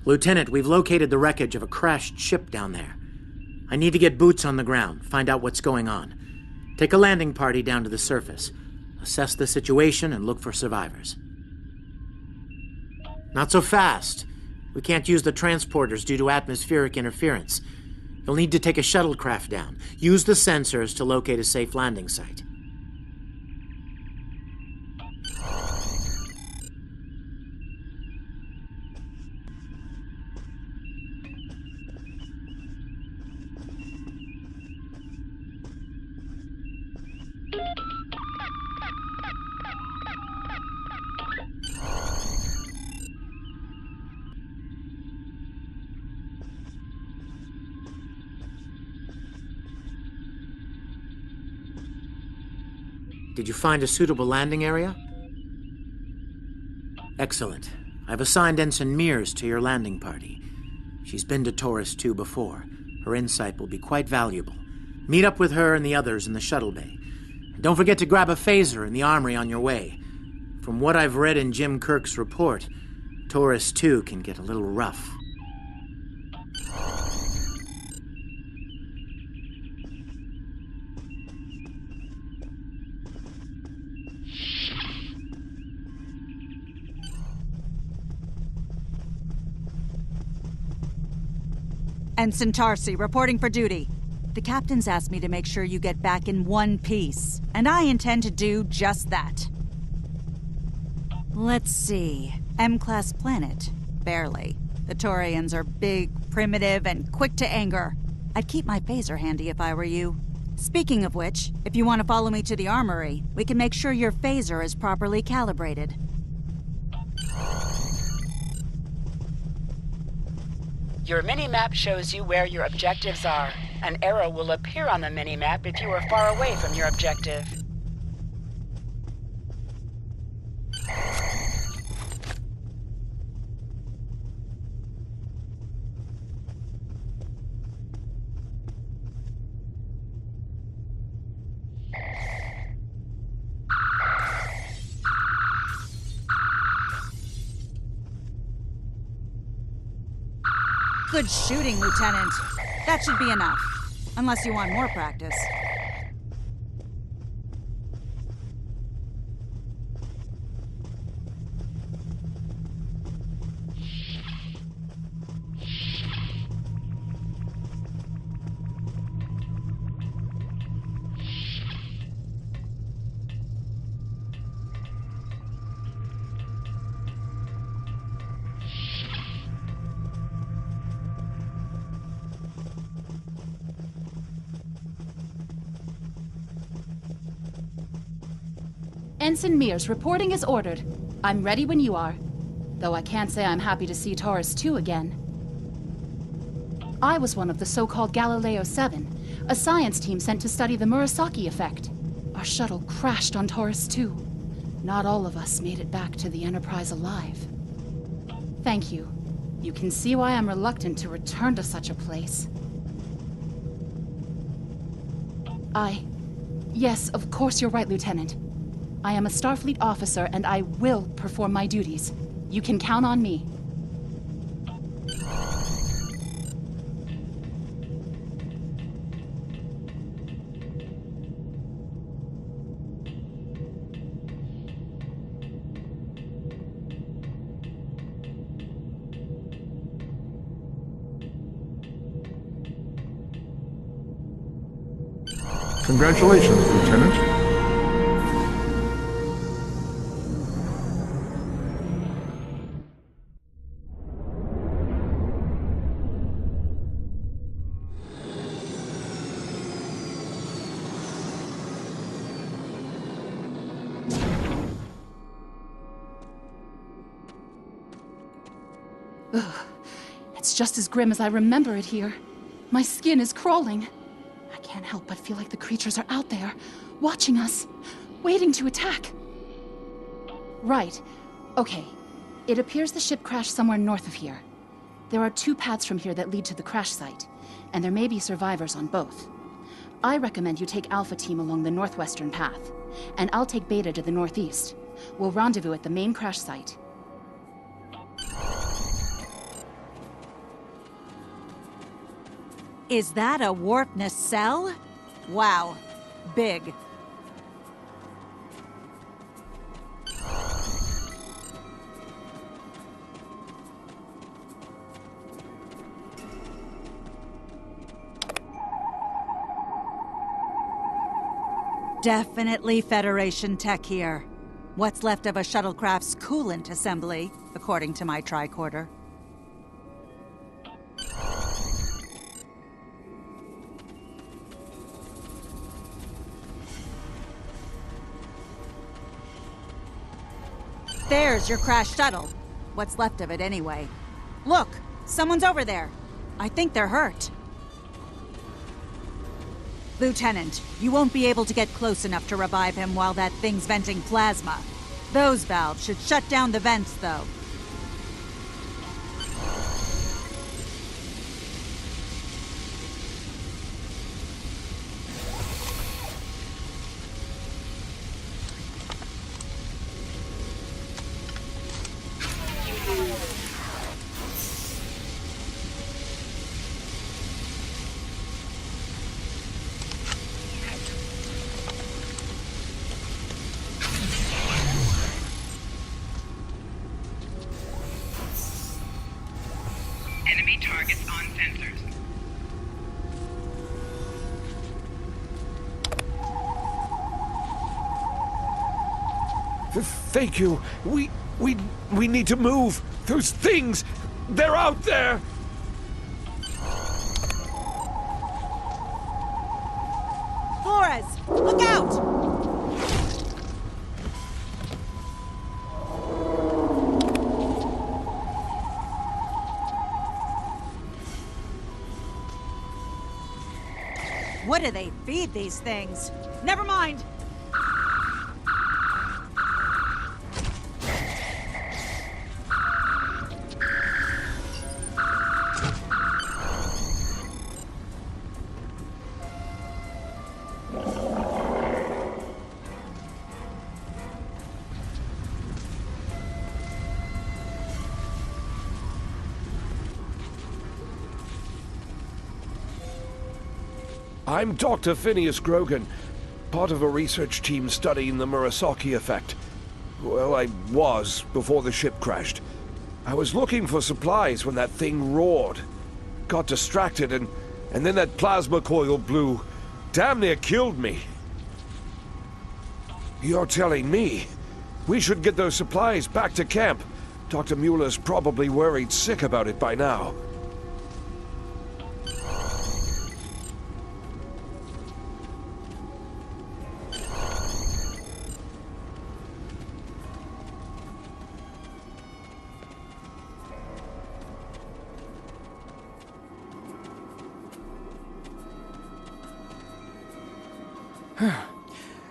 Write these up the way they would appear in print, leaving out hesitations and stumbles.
Lieutenant, we've located the wreckage of a crashed ship down there. I need to get boots on the ground, find out what's going on. Take a landing party down to the surface. Assess the situation and look for survivors. Not so fast. We can't use the transporters due to atmospheric interference. You'll need to take a shuttlecraft down. Use the sensors to locate a safe landing site. Did you find a suitable landing area? Excellent. I've assigned Ensign Mears to your landing party. She's been to Taurus 2 before. Her insight will be quite valuable. Meet up with her and the others in the shuttle bay. And don't forget to grab a phaser in the armory on your way. From what I've read in Jim Kirk's report, Taurus 2 can get a little rough. Ensign Tarsi, reporting for duty. The captain's asked me to make sure you get back in one piece, and I intend to do just that. Let's see. M-class planet? Barely. The Taurians are big, primitive, and quick to anger. I'd keep my phaser handy if I were you. Speaking of which, if you want to follow me to the armory, we can make sure your phaser is properly calibrated. Your mini-map shows you where your objectives are. An arrow will appear on the mini-map if you are far away from your objective. Good shooting, Lieutenant. That should be enough. Unless you want more practice. Ensign Mears, reporting as ordered. I'm ready when you are. Though I can't say I'm happy to see Taurus 2 again. I was one of the so-called Galileo 7, a science team sent to study the Murasaki effect. Our shuttle crashed on Taurus 2. Not all of us made it back to the Enterprise alive. Thank you. You can see why I'm reluctant to return to such a place. Yes, of course you're right, Lieutenant. I am a Starfleet officer, and I will perform my duties. You can count on me. Congratulations, Lieutenant. Ugh. It's just as grim as I remember it here. My skin is crawling. I can't help but feel like the creatures are out there, watching us, waiting to attack. Right. Okay. It appears the ship crashed somewhere north of here. There are 2 paths from here that lead to the crash site, and there may be survivors on both. I recommend you take Alpha Team along the northwestern path, and I'll take Beta to the northeast. We'll rendezvous at the main crash site. Is that a warp nacelle? Wow. Big. Definitely Federation tech here. What's left of a shuttlecraft's coolant assembly, according to my tricorder. There's your crashed shuttle. What's left of it, anyway. Look! Someone's over there. I think they're hurt. Lieutenant, you won't be able to get close enough to revive him while that thing's venting plasma. Those valves should shut down the vents, though. Enemy targets on sensors. Thank you. We need to move. Those things, they're out there. Flores, look out! What do they feed these things? Never mind! I'm Dr. Phineas Grogan, part of a research team studying the Murasaki effect. Well, I was before the ship crashed. I was looking for supplies when that thing roared. Got distracted and then that plasma coil blew. Damn near killed me. You're telling me we should get those supplies back to camp. Dr. Mueller's probably worried sick about it by now.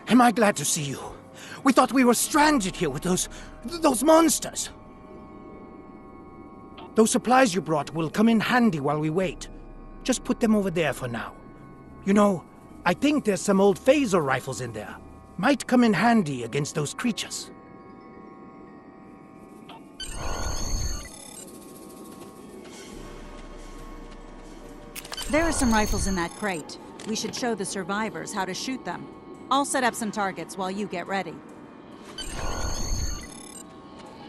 Am I glad to see you? We thought we were stranded here with those monsters. Those supplies you brought will come in handy while we wait. Just put them over there for now. You know, I think there's some old phaser rifles in there. Might come in handy against those creatures. There are some rifles in that crate. We should show the survivors how to shoot them. I'll set up some targets while you get ready.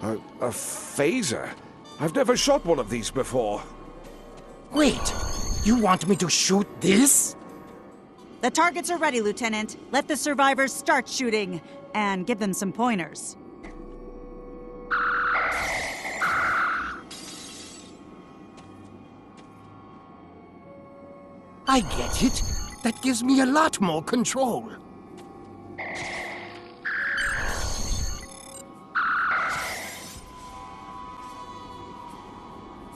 A phaser? I've never shot one of these before. Wait, you want me to shoot this? The targets are ready, Lieutenant. Let the survivors start shooting, and give them some pointers. I get it. That gives me a lot more control.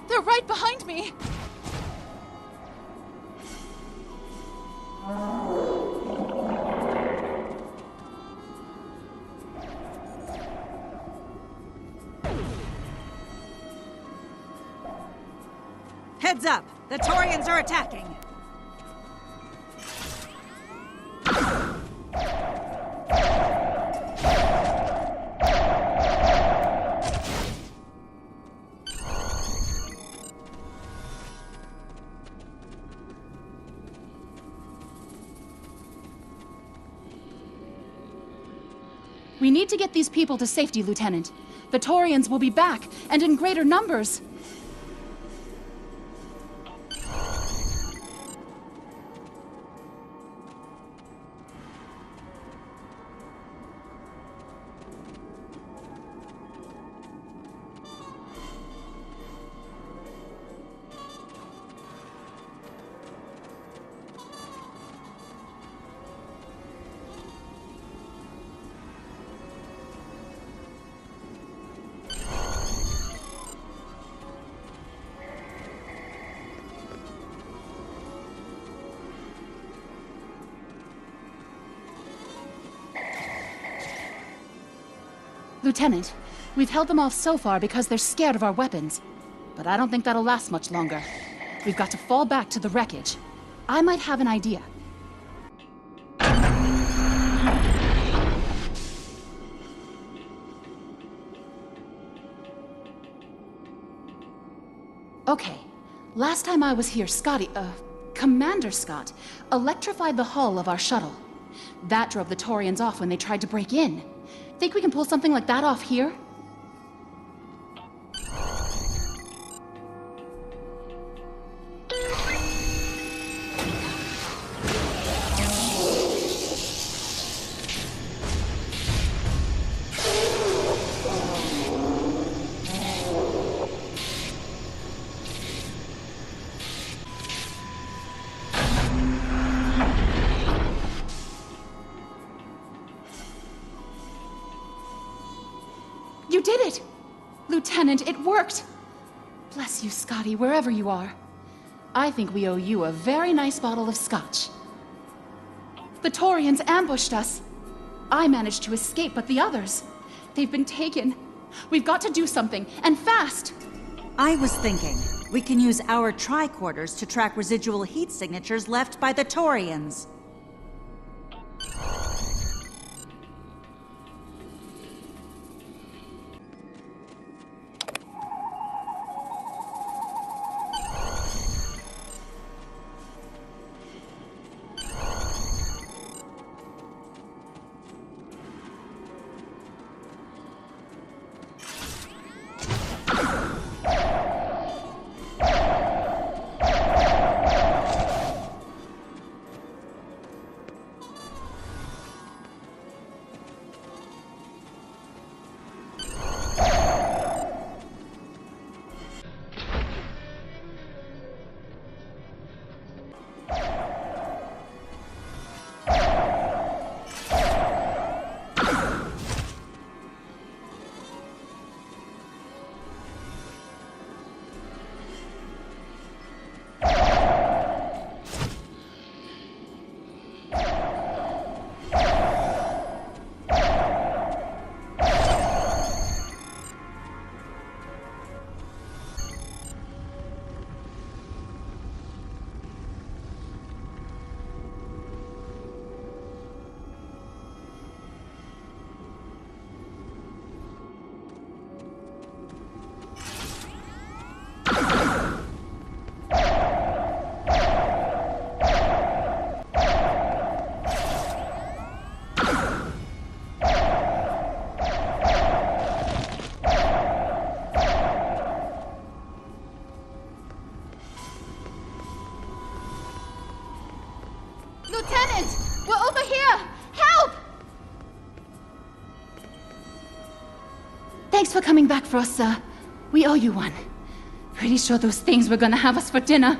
They're right behind me! Heads up! The Taurians are attacking! We need to get these people to safety, Lieutenant. The Taurians will be back, and in greater numbers. Lieutenant, we've held them off so far because they're scared of our weapons. But I don't think that'll last much longer. We've got to fall back to the wreckage. I might have an idea. Okay. Last time I was here, Commander Scott, electrified the hull of our shuttle. That drove the Taurians off when they tried to break in. Think we can pull something like that off here? You did it! Lieutenant, it worked! Bless you, Scotty, wherever you are. I think we owe you a very nice bottle of scotch. The Taurians ambushed us. I managed to escape, but the others, they've been taken. We've got to do something, and fast! I was thinking, we can use our tricorders to track residual heat signatures left by the Taurians. Lieutenant! We're over here! Help! Thanks for coming back for us, sir. We owe you one. Pretty sure those things were gonna have us for dinner.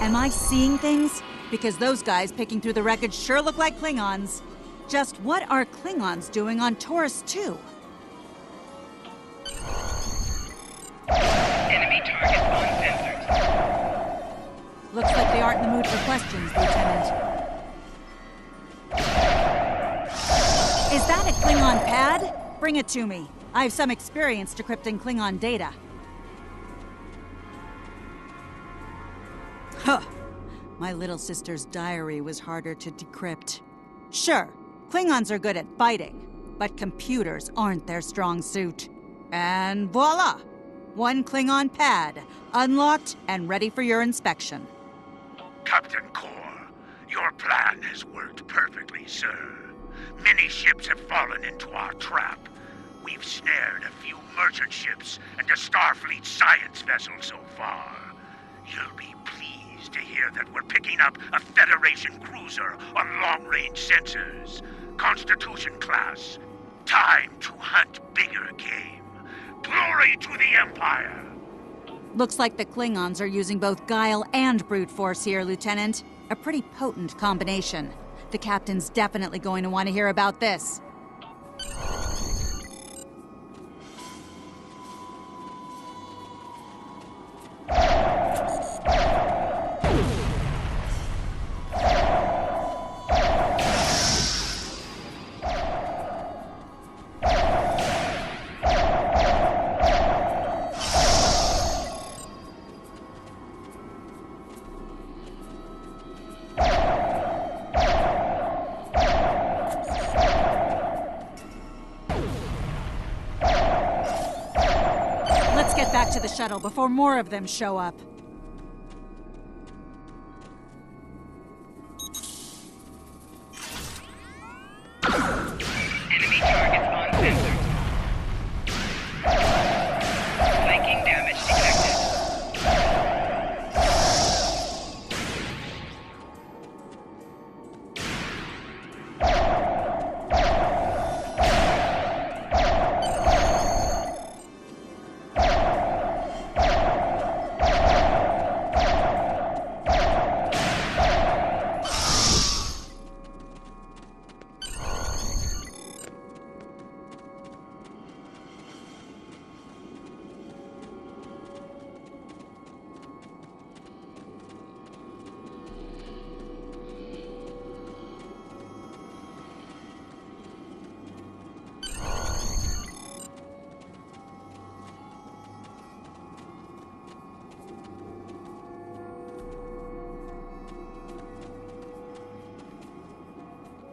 Am I seeing things? Because those guys picking through the wreckage sure look like Klingons. Just what are Klingons doing on Taurus 2? Enemy target on sensors. Looks like they aren't in the mood for questions, Lieutenant. Is that a Klingon pad? Bring it to me. I have some experience decrypting Klingon data. Huh. My little sister's diary was harder to decrypt. Sure, Klingons are good at fighting, but computers aren't their strong suit. And voila! One Klingon pad, unlocked and ready for your inspection. Captain Core, your plan has worked perfectly, sir. Many ships have fallen into our trap. We've snared a few merchant ships and a Starfleet science vessel so far. You'll be pleased to hear that we're picking up a Federation cruiser on long-range sensors. Constitution class. Time to hunt bigger game. Glory to the Empire! Looks like the Klingons are using both guile and brute force here, Lieutenant. A pretty potent combination. The captain's definitely going to want to hear about this. Let's get back to the shuttle before more of them show up. Enemy targets on sensors. Flanking damage detected.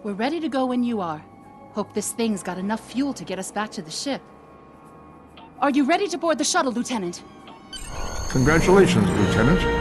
We're ready to go when you are. Hope this thing's got enough fuel to get us back to the ship. Are you ready to board the shuttle, Lieutenant? Congratulations, Lieutenant.